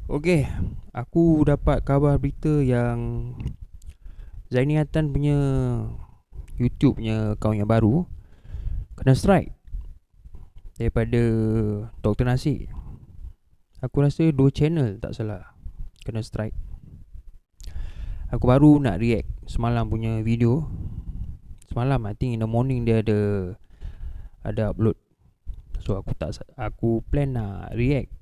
Okey, aku dapat kabar berita yang Zaini Hatan punya YouTube punya akaun yang baru kena strike daripada Dr. Nasi. Aku rasa 2 channel tak salah kena strike. Aku baru nak react semalam punya video. Semalam I think in the morning dia ada upload. So aku plan nak react.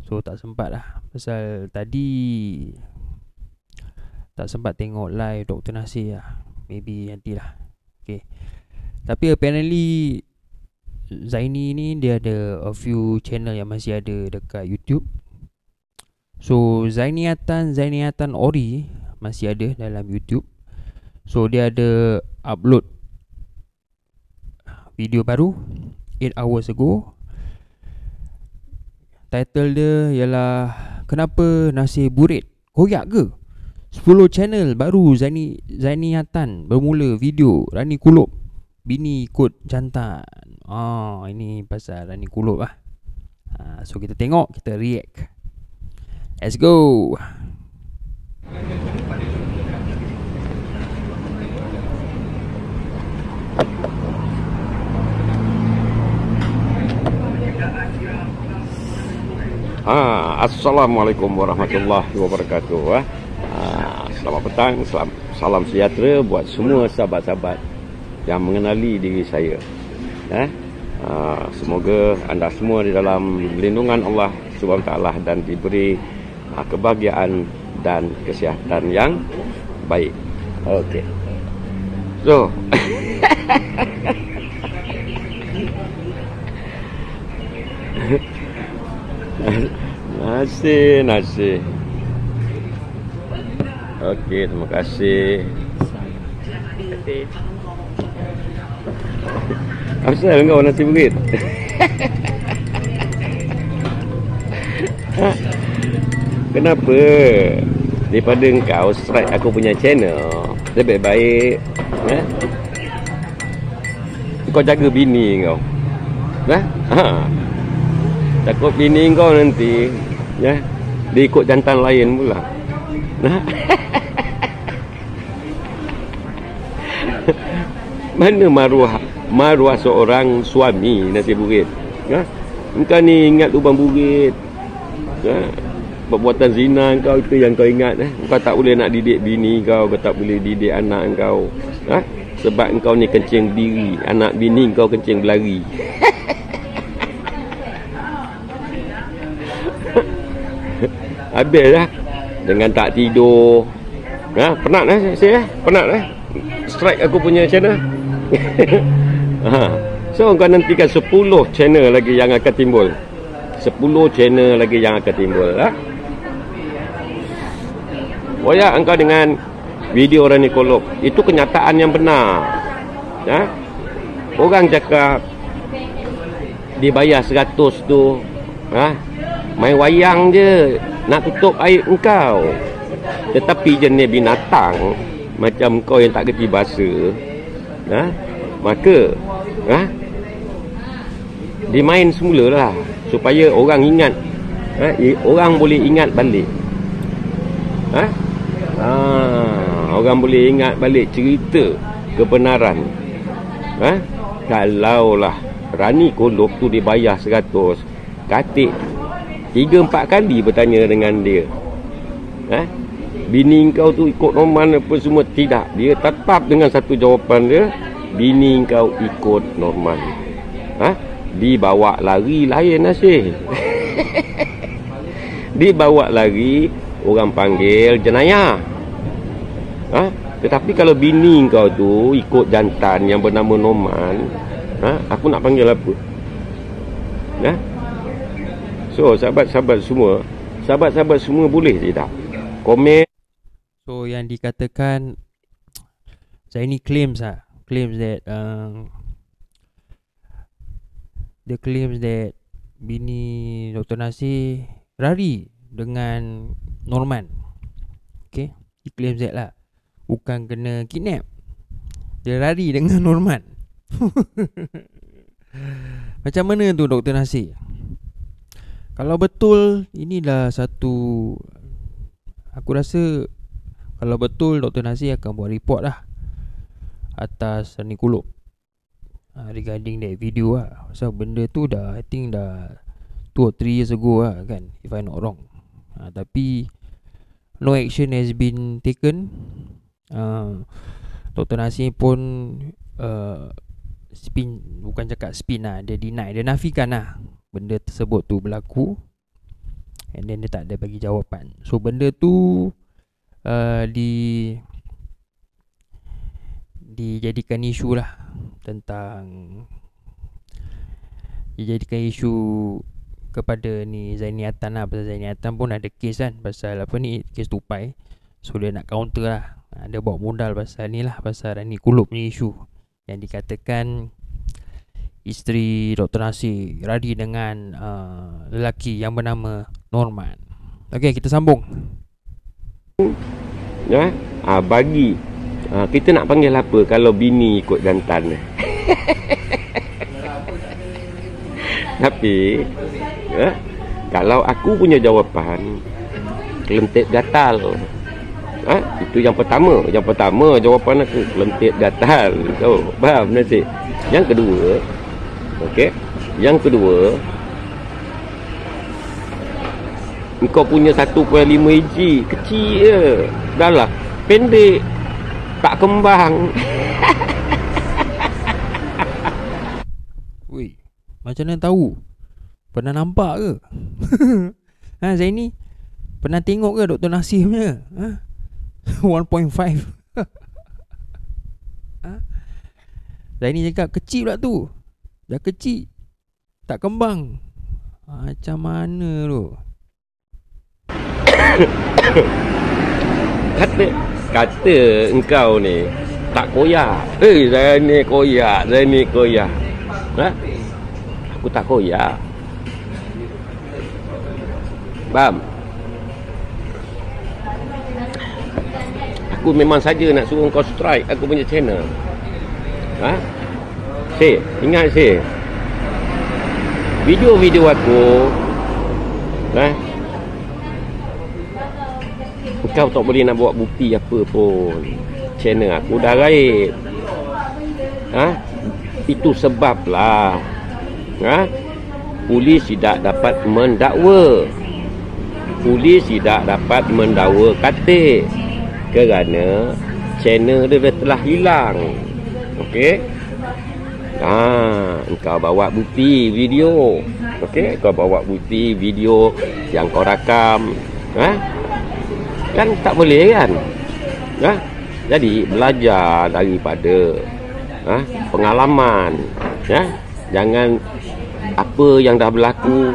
So tak sempat lah. Pasal tadi tak sempat tengok live Dr. Nasir lah. Maybe nantilah. Okay. Tapi apparently Zaini ni dia ada a few channel yang masih ada dekat YouTube. So Zaini Hatan Ori masih ada dalam YouTube. So dia ada upload video baru 8 hours ago. Title dia ialah Kenapa Nasir Burit Koyak ke? 10 channel baru Zaini Hatan bermula video Rani Kulub bini ikut jantan. Ini pasal Rani Kulub lah. So kita tengok, kita react. Let's go. Assalamualaikum warahmatullahi wabarakatuh. Selamat petang, salam sejahtera buat semua sahabat-sahabat yang mengenali diri saya. Semoga anda semua di dalam lindungan Allah Subhanahu Wa Taala dan diberi kebahagiaan dan kesihatan yang baik. Okey. So Nasi. Okey, terima kasih. Asal kau nasi berit? Kenapa? Daripada engkau strike aku punya channel, lebih baik kau jaga bini kau. Takut bini kau nanti dia ikut jantan lain pula. Mana maruah seorang suami nasi burit? Engkau ni ingat lubang burit. Perbuatan zina kau itu yang kau ingat. Kau tak boleh nak didik bini kau tak boleh didik anak kau. Sebab engkau ni kencing berdiri, anak bini kau kencing berlari. Habis lah dengan tak tidur. Penat saya penat strike aku punya channel. So kau nantikan 10 channel lagi yang akan timbul. 10 channel lagi yang akan timbul. Boyak engkau dengan video Rani Kulub. Itu kenyataan yang benar. Orang cakap dibayar 100 tu main wayang je nak tutup aib engkau. Tetapi jenis binatang macam kau yang tak kerti bahasa, maka dimain semula lah supaya orang ingat, orang boleh ingat balik. Orang boleh ingat balik cerita kebenaran. Kalaulah Rani Kulub tu dibayar 100, katik 3-4 kali bertanya dengan dia, bini kau tu ikut normal apa semua? Tidak. Dia tetap dengan satu jawapan dia, bini kau ikut normal. Dibawa lari lain Nasir. Dibawa lari orang panggil jenayah. Tetapi kalau bini kau tu ikut jantan yang bernama Norman, aku nak panggil apa? So sahabat-sahabat semua boleh tidak komen. So yang dikatakan Zaini claims that dia claims that bini Dr. Nasir lari dengan Norman. Okay, he claims that lah. Bukan kena kidnap, dia lari dengan Norman. Macam mana tu Dr. Nasir? Kalau betul inilah satu, aku rasa kalau betul Dr. Nasir akan buat report lah atas Rani Kulub regarding that video lah. Pasal benda tu dah, I think dah 2 or 3 years ago lah kan, if I not wrong. Tapi no action has been taken. Dr. Nasir pun spin, bukan cakap spin lah, dia deny, dia nafikan lah benda tersebut tu berlaku. And then dia tak ada bagi jawapan. So benda tu dijadikan isu lah, tentang dijadikan isu kepada ni Zaini Atan lah. Pasal Zaini Atan pun ada kes kan, pasal apa ni, kes tupai. So dia nak counter lah, dia bawa modal pasal ni lah, pasal Rani Kulub ni isu yang dikatakan isteri Dr. Nasir radi dengan lelaki yang bernama Norman. Okey, kita sambung. Ya, bagi kita nak panggil apa kalau bini ikut jantan. Tapi kalau aku punya jawapan, kelentit gatal. Itu yang pertama. Yang pertama jawapan aku, kelentit gatal. Oh, faham Nasir? Yang kedua, okey, yang kedua, engkau punya 1.5 AG kecil je. Dah lah, pendek, tak kembang. Weh, macam mana tahu? Pernah nampak ke? Zaini, pernah tengok ke Dr. Nasir punya? 1.5. Zaini cakap kecil pula tu. Dah kecil, tak kembang. Macam mana tu? Kata engkau ni tak koyak. Saya ni koyak, saya ni koyak. Aku tak koyak. Faham? Aku memang saja nak suruh kau strike aku punya channel. Ingat video-video aku, kau tak boleh nak buat bukti apa pun. Channel aku dah raib. Itu sebablah polis tidak dapat mendakwa. Polis tidak dapat mendakwa Katik kerana channel dia telah hilang. Okey? Engkau bawa bukti video. Okey, kau bawa bukti video yang kau rakam. Kan tak boleh kan? Jadi belajar daripada pengalaman. Jangan apa yang dah berlaku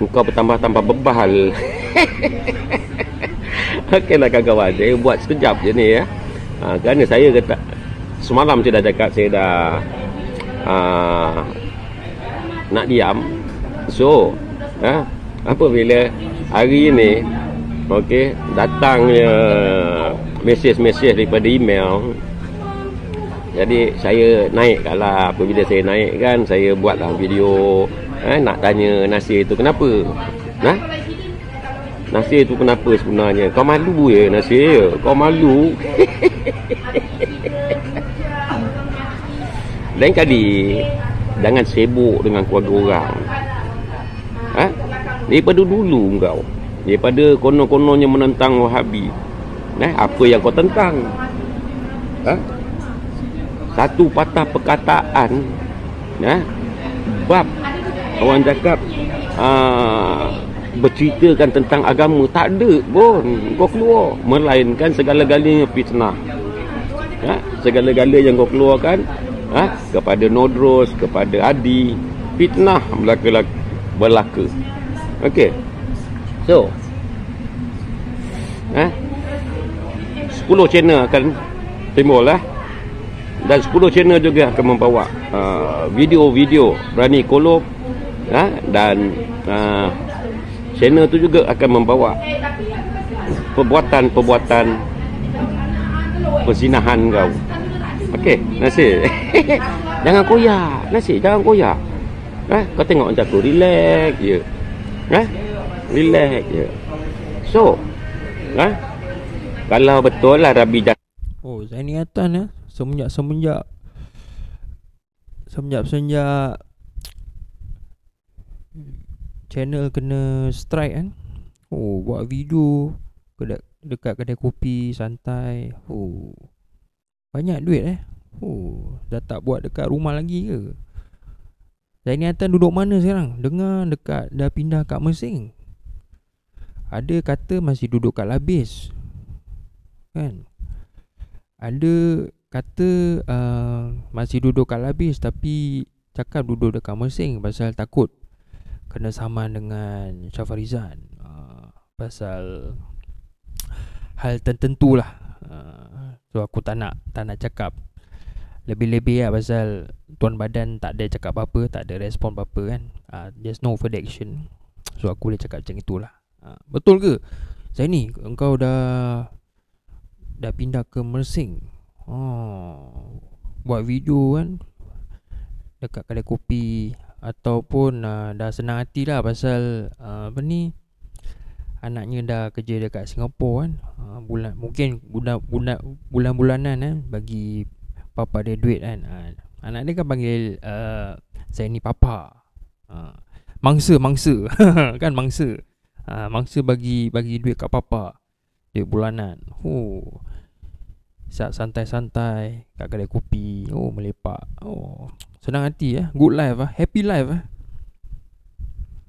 engkau bertambah-tambah bebal. Okeylah kawan-kawan, saya buat sekejap je ni kerana saya kata semalam saya dah cakap saya dah nak diam. So apabila hari ini okey, datangnya mesej-mesej daripada email, jadi saya naikkanlah. Apabila saya naik kan, saya buatlah video nak tanya Nasir tu kenapa. Nasir tu kenapa sebenarnya? Kau malu ya Nasir? Kau malu? Lain kali jangan sibuk dengan keluarga orang. Daripada dulu kau, daripada konon-kononnya menentang Wahabi, apa yang kau tentang? Satu patah perkataan, bab orang cakap berceritakan tentang agama, tak ada pun kau keluar, melainkan segala-galanya fitnah. Segala-gala yang kau keluarkan kepada Nodros, kepada Adi, fitnah berlaku. Okey, so 10 channel akan timbul dan 10 channel juga akan membawa video-video Rani Kulub, dan channel tu juga akan membawa perbuatan-perbuatan perzinahan kau. Okey, Nasir. Jangan koyak, Nasir, jangan koyak. Kau tengok macam tu, relax je. Relax je. So kalau betul lah Rabi Oh, Zaini Atan semenjak channel kena strike kan. Oh, buat video dekat kedai kopi santai. Oh, banyak duit Oh, dah tak buat dekat rumah lagi ke? Zaini Atan duduk mana sekarang? Dengar dekat dah pindah kat Mersing. Ada kata masih duduk kat Labis kan. Ada kata masih duduk kat Labis tapi cakap duduk dekat Mersing pasal takut kena saman dengan Syafarizan, pasal hal tertentu lah. So aku tak nak cakap lebih-lebih lah, pasal Tuan Badan tak ada cakap apa-apa, tak ada respon apa-apa kan. There's no further action. So aku boleh cakap macam itulah. Betul ke Zaini, engkau dah pindah ke Mersing? Buat video kan dekat kedai kopi, ataupun dah senang hati lah pasal anaknya dah kerja dekat Singapura kan. Mungkin bulan-bulanan kan bagi papa dia duit kan. Anak dia kan panggil Zaini Papa. Mangsa kan, mangsa bagi duit kat papa, duit bulanan. Santai-santai kat kedai kopi. Melepak. Senang hati good life happy life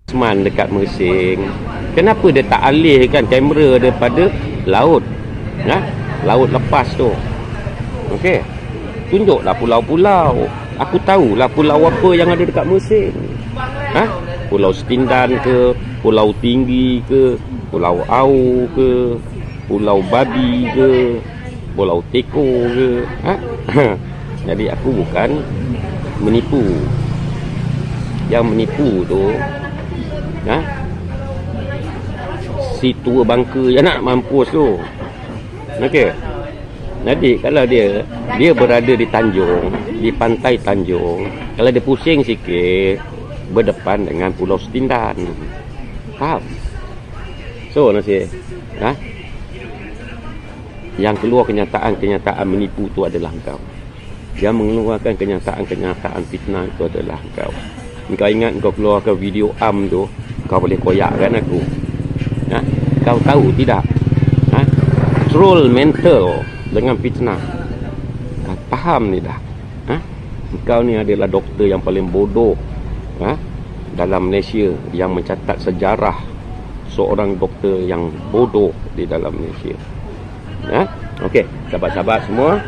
Seman dekat Mersing. Kenapa dia tak alihkan kamera daripada laut? Laut lepas tu. Okey. Tunjuklah pulau-pulau. Aku tahulah pulau apa yang ada dekat Mersing. Pulau Setindan ke, Pulau Tinggi ke, Pulau Au ke, Pulau Babi ke, Pulau Teko ke. Jadi aku bukan menipu. Yang menipu tu si tua bangka yang nak mampus tu. Okey. Jadi kalau dia berada di Tanjung, di pantai Tanjung, kalau dia pusing sikit, berdepan dengan Pulau Setindan. Faham? So nasi yang keluar kenyataan menipu tu adalah engkau. Yang mengeluarkan kenyataan fitnah itu adalah engkau. Engkau ingat engkau keluarkan video tu, kau boleh koyakkan aku. Kau tahu tidak? Troll mental dengan fitnah. Kau faham ni dah? Engkau ni adalah doktor yang paling bodoh dalam Malaysia, yang mencatat sejarah seorang doktor yang bodoh di dalam Malaysia. Okey, sahabat-sahabat semua,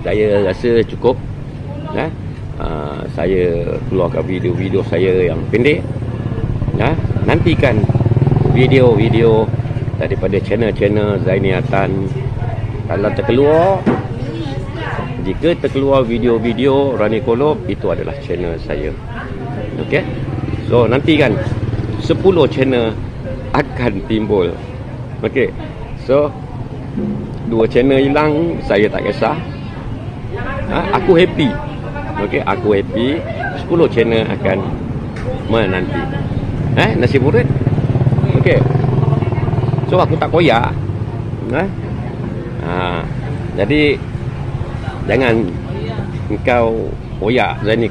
saya rasa cukup. Saya keluarkan video-video saya yang pendek. Nantikan video-video daripada channel-channel Zaini Atan. Kalau jika terkeluar video-video Rani Kolob, itu adalah channel saya. Okey. So nantikan 10 channel akan timbul. Okey. So 2 channel hilang, saya tak kisah. Aku happy. Okey, aku happy. 10 channel akan menanti. Nasi murid. Okey. So aku tak koyak. Jadi jangan engkau koyak, Zaini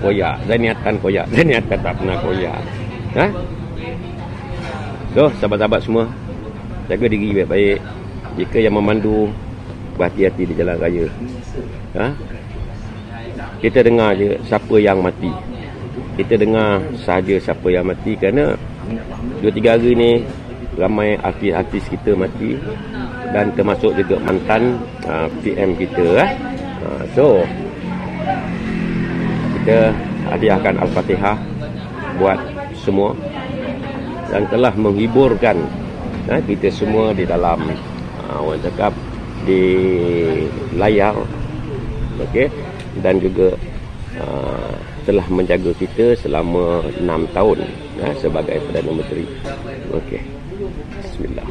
Atan koyak. Zaini Atan tak pernah koyak. So sahabat-sahabat semua, jaga diri baik-baik. Jika yang memandu, berhati-hati di jalan raya. Kita dengar je siapa yang mati. Kita dengar sahaja siapa yang mati, kerana 2-3 hari ni ramai artis-artis kita mati, dan termasuk juga mantan PM kita. So kita hadiahkan Al-Fatihah buat semua yang telah menghiburkan kita semua di dalam orang cakap di layar. Okey. Dan juga telah menjaga kita selama 6 tahun sebagai Perdana Menteri. Okey. Bismillah.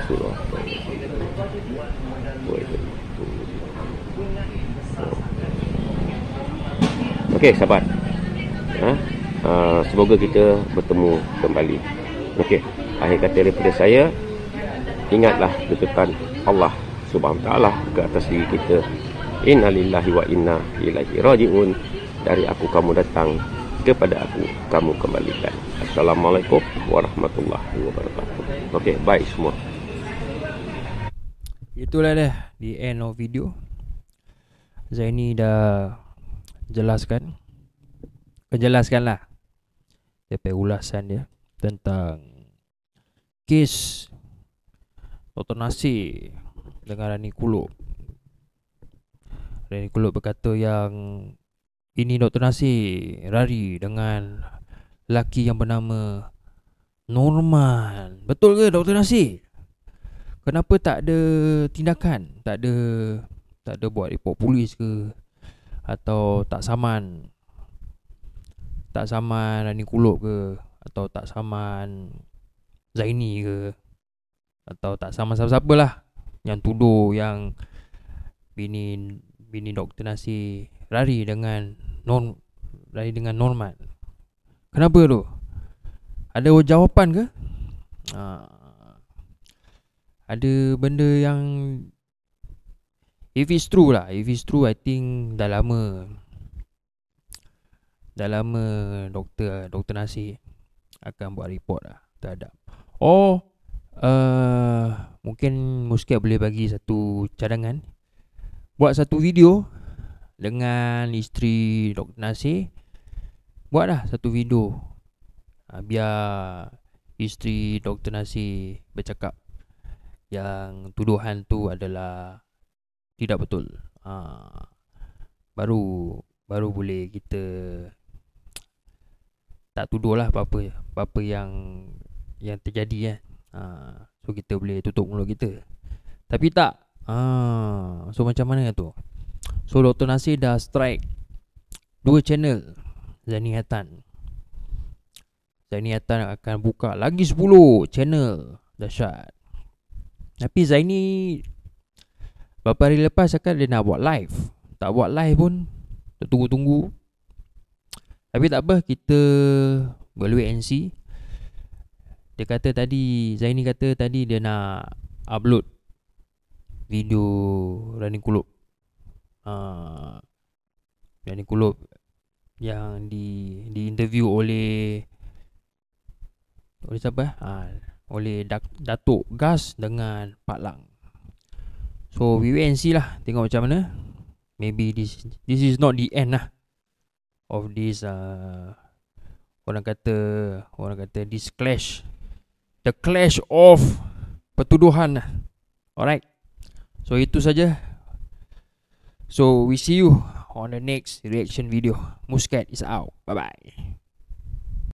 Surah Okey, sahabat. Semoga kita bertemu kembali. Okey, akhir kata daripada saya, ingatlah ketukan Allah Subhanahu Wa Taala ke atas diri kita. Innalillahi wa inna ilaihi rajiun. Dari aku kamu datang, kepada aku kamu kembalikan. Assalamualaikum warahmatullahi wabarakatuh. Okey, bye semua. Itulah dah the end of video. Zaini dah Kejelaskanlah DP ulasan dia tentang kes Dr. Nasir dengan Rani Kulub. Rani Kulub berkata yang ini Dr. Nasir rari dengan lelaki yang bernama Norman. Betul ke Dr. Nasir? Kenapa tak ada tindakan? Tak ada buat report polis ke? Atau tak saman Rani Kulub ke? Atau tak saman Zaini ke? Atau tak saman siapa-siapa lah yang tuduh yang bini Dr. Nasir lari dengan Norman. Kenapa tu? Ada jawapan ke? Ada benda yang If it's true, I think dah lama Dr. Nasir akan buat report lah terhadap. Mungkin Muscat boleh bagi satu cadangan, buat satu video dengan isteri Dr. Nasir. Buatlah satu video, biar isteri Dr. Nasir bercakap yang tuduhan tu adalah tidak betul. Baru boleh kita tak tuduh lah apa yang terjadi so kita boleh tutup mulut kita. Tapi tak. So macam mana tu? So Dr. Nasir dah strike 2 channel Zaini Hatan akan buka lagi 10 channel. Dahsyat. Tapi Zaini beberapa hari lepas cakap dia nak buat live. Tak buat live pun, tunggu-tunggu. Tapi tak apa, kita berwait and see. Zaini kata tadi dia nak upload video Rani Kulub. Rani Kulub yang di interview oleh siapa? Oleh Datuk Gas dengan Pak Lang. So we wait and see lah, tengok macam mana. Maybe this is not the end lah of this orang kata this clash, the clash of pertuduhan lah. Alright, so itu saja. So we see you on the next reaction video. Muscat is out. Bye bye.